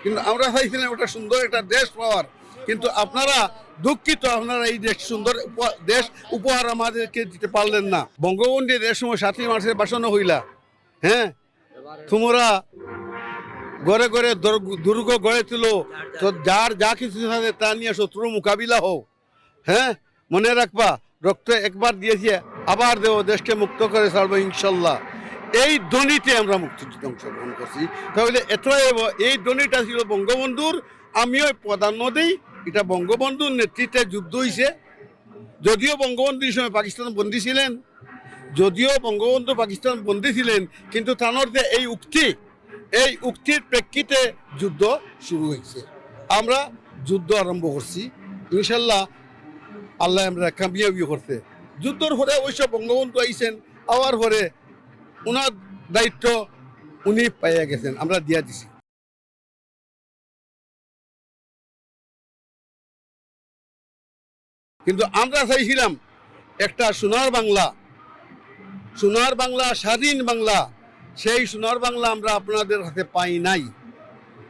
কিন্তু আমরা চাইছিলাম একটা সুন্দর একটা দেশ পাওয়ার, কিন্তু আপনারা দুঃখিত, আপনারা এই দেশ সুন্দর দেশ উপহার আমাদেরকে দিতে পারলেন না। বঙ্গবন্ধুর এ সময় 7ই মার্চের বাসন হইলা, হ্যাঁ তোমরা ঘরে ঘরে দুর্গ গড়ে তুলো, তো যার যা কিছু থাকে তা নিয়ে শত্রুর মোকাবিলা হোক। হ্যাঁ মনে রাখবা, রক্ত একবার দিয়েছে, আবার দেব, দেশকে মুক্ত করে ছাড়বো ইনশাল্লাহ। এই ধ্বনিতে আমরা মুক্তিযুদ্ধে অংশগ্রহণ করছি। তাহলে এটাই এই ধ্বনিটা ছিল বঙ্গবন্ধুর। আমিও প্রাধান্য দিই, এটা বঙ্গবন্ধুর নেতৃত্বে যুদ্ধ হয়েছে। যদিও বঙ্গবন্ধুর সময় পাকিস্তান বন্দী ছিলেন, যদিও বঙ্গবন্ধু পাকিস্তান বন্দী ছিলেন, কিন্তু তানোর যে এই উক্তির প্রেক্ষিতে যুদ্ধ শুরু হয়েছে। আমরা যুদ্ধ আরম্ভ করছি ইনশাল্লাহ, আল্লাহ আমরা কামিয়াবি করতে। যুদ্ধর পরে অবশ্য বঙ্গবন্ধু আইছেন, আবার পরে ওনার দায়িত্ব উনি পাইয়া গেছেন, আমরা দিয়া দিছি। কিন্তু আমরা চাইছিলাম একটা সোনার বাংলা, স্বাধীন বাংলা। সেই সোনার বাংলা আমরা আপনাদের হাতে পাই নাই।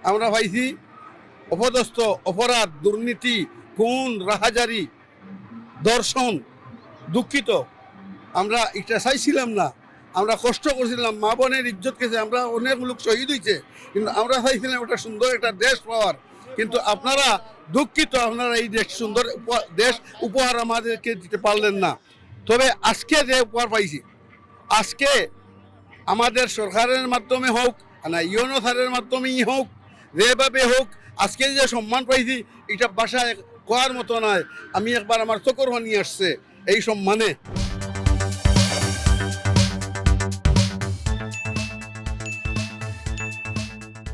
আমরা পাইছি অপদস্থ, অপরাধ, দুর্নীতি, খুন, রাহাজারি, দর্শন। দুঃখিত, আমরা এটা চাইছিলাম না। আমরা কষ্ট করছিলাম, মা বোনের ইজ্জত গেছে, আমরা অনেক লোক শহীদ হয়েছে, কিন্তু আমরা চাইছিলাম একটা সুন্দর একটা দেশ পাওয়ার। কিন্তু আপনারা দুঃখিত, আপনারা এই দেশ সুন্দর দেশ উপহার আমাদেরকে দিতে পারলেন না। তবে আজকে যে উপহার পাইছি, আজকে আমাদের সরকারের মাধ্যমে হোক না ইউনো স্যারের মাধ্যমেই হোক, যেভাবে হোক, আজকে যে সম্মান পাইছি এটা বাসায় কোয়ার মতো নয়। আমি একবার আমার চোখর নিয়ে আসছে এই সম্মানে।